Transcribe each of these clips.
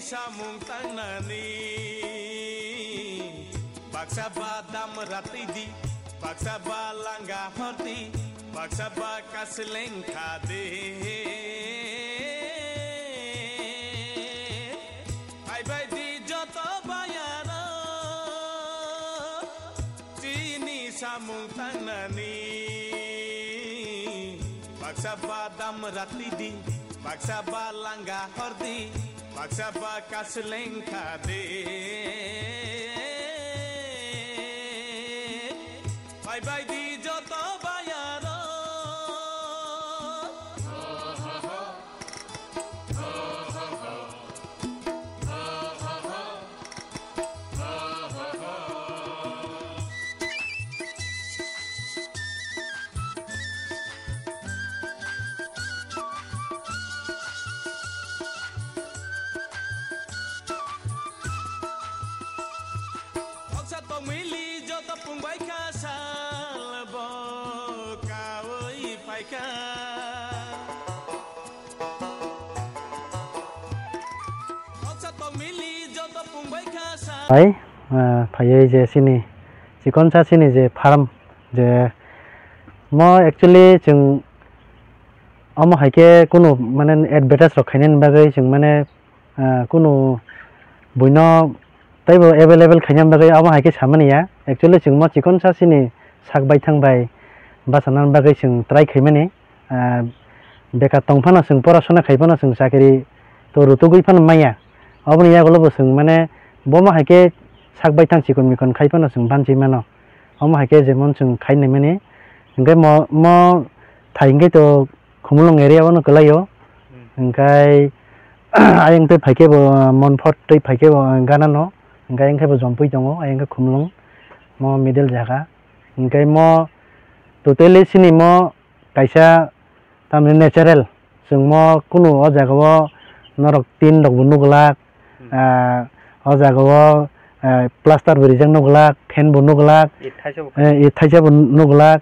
samung tangnani baksa badam rati di baksa balangga horti baksa bakasleng khade ai bai di joto bayara chini samung tangnani baksa badam rati di baksa balangga horti baksa bakasleng khade bye bye di joto bayaro to mili joto pungbai kasal bo kawai paika to mili joto pungbai kasal ai phai je sini chikon sa sini je farm je mo actually जों amo haike kuno mane advertise rokhainen bagai जों mane kuno buino taibo available khainam bagai amo haike samaniya actually जों mo chikon sa sini sakbai thangbai basanan bagai जों try khaimani beka tongphana जों porashona khaibana जों sakri to rutugui phan maya oboni yagolo जों mane bomo haike sakbai thang chikon mikon khaibana जों banchi mano amo haike jemon जों khainai mani engkai mo thaingkai to khumulong area ono kelayo engkai ayang te phaike bo monfort te phaike bo ganano engkai engkai bo jompui tongo ayang khumulong mo middle jaga engkai mo totally sini mo kaisa tamne natural जों mo kuno o jaga o norok tin rok bunuglak o jaga o plaster berijang nuglak fan bunuglak ithaisa bunuglak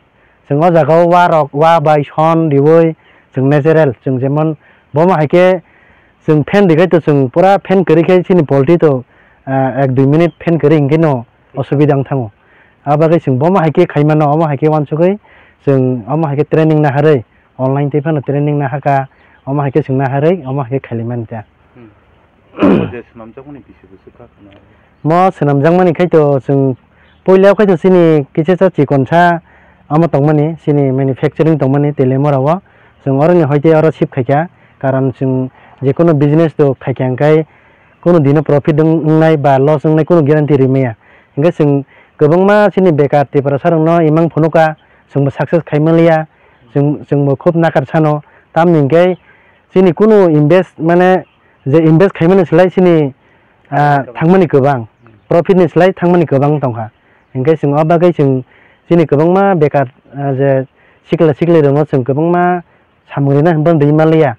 जों o jaga o wa bai son diwoi जों natural जों जेमन bomo haike जों fan dikai to जों pura fan korikai sini poultry to 1-2 minute fan kori ingkeno osubidang thango abagai जों bomo haike khaimano amo haike wansugai जों amo haike training na harai online te phano training na haka amo haike जों na harai amo haike khaliman ta mo senamjangmani khai to जों poilao khai to sini kichesa chikonsa amo tongmani sini manufacturing tongmani telemorao जों oroni hoite oro ship khaika karon जों jekono business to khaikangkai kono dino profit ngai ba loss ngai kono guarantee rimaya engkai जों gobangma sini bekar tipara sarungno imang phunuka जों success khaimaliya जों mo khub nakar sano tamningkai sini kono invest mane je invest khaimani slai sini thangmani gobang profit ni slai thangmani gobang tongkha engkai जों abagai जों sini gobangma bekar je sikle rongo जों gobangma samgrina hambang deimaliya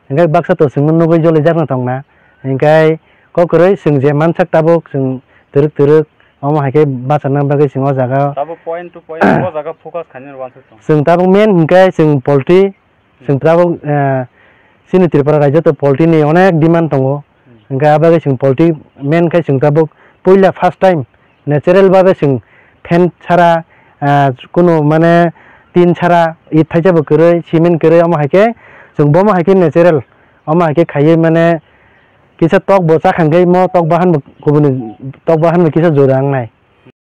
engkai baksa to जों nugoi jole jarna tongna engkai kokoroi जों je mansak tabuk जों teruk amo haike basana bagai जों o jaga tabo point to point o jaga focus khainer wansa tong जों tabuk main engkai जों poultry जों tabuk sini tripura rajyo to poultry ni onek demand tongo engkai abagai जों poultry main kai जों tabuk poila first time natural babe जों fan chara kuno mane tin chara ithaisa bo koroi cement koroi amo haike जों bomo haike natural amo haike khaiye mane kisa tok bo chakhangkai mo tok bahan bo kubuni tok bahan bo kisa jorang nai